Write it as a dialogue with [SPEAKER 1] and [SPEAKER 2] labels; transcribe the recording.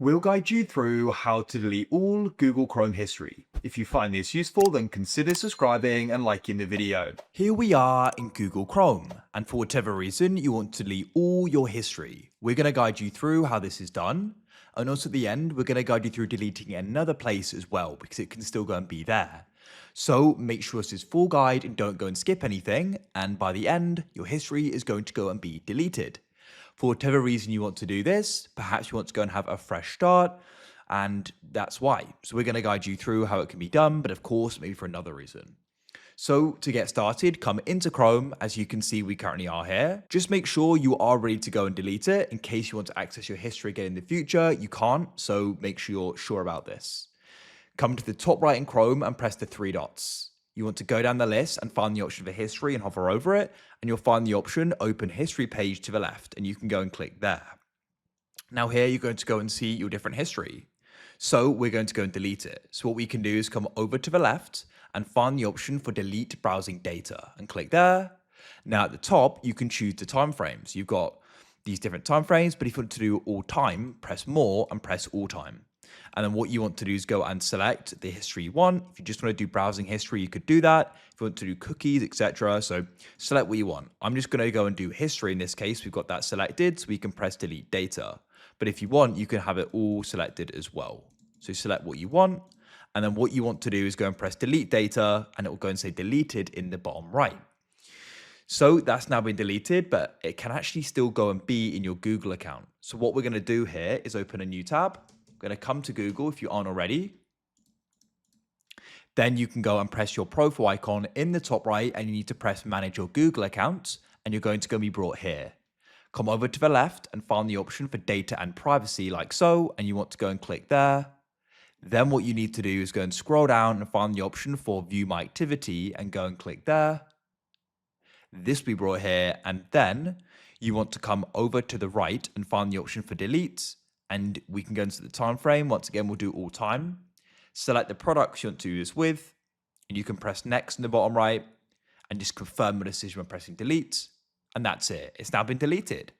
[SPEAKER 1] We'll guide you through how to delete all Google Chrome history. If you find this useful, then consider subscribing and liking the video.
[SPEAKER 2] Here we are in Google Chrome, and for whatever reason you want to delete all your history. We're going to guide you through how this is done, and also at the end we're going to guide you through deleting another place as well, because it can still go and be there. So make sure this is full guide and don't go and skip anything, and by the end your history is going to go and be deleted. For whatever reason you want to do this, perhaps you want to go and have a fresh start, and that's why. So we're going to guide you through how it can be done, but of course maybe for another reason. So to get started, come into Chrome. As you can see, we currently are here. Just make sure you are ready to go and delete it. In case you want to access your history again in the future, you can't, so make sure you're sure about this. Come to the top right in Chrome and press the three dots. You want to go down the list and find the option for history and hover over it, and you'll find the option open history page to the left, and you can go and click there. Now here you're going to go and see your different history. So we're going to go and delete it. So what we can do is come over to the left and find the option for delete browsing data and click there. Now at the top, you can choose the time frames. You've got these different time frames, but if you want to do all time, press more and press all time. And then what you want to do is go and select the history you want. If you just want to do browsing history, you could do that. If you want to do cookies, etc. So select what you want. I'm just going to go and do history in this case. We've got that selected, so we can press delete data. But if you want, you can have it all selected as well. So select what you want. And then what you want to do is go and press delete data, and it will go and say deleted in the bottom right. So that's now been deleted, but it can actually still go and be in your Google account. So what we're going to do here is open a new tab. We're going to come to Google if you aren't already. Then you can go and press your profile icon in the top right, and you need to press manage your Google account, and you're going to be brought here. Come over to the left and find the option for data and privacy like so, and you want to go and click there. Then what you need to do is go and scroll down and find the option for view my activity and go and click there. This will be brought here, and then you want to come over to the right and find the option for delete, and we can go into the time frame. Once again, we'll do all time. Select the products you want to do this with, and you can press next in the bottom right and just confirm the decision by pressing delete, and that's it. It's now been deleted.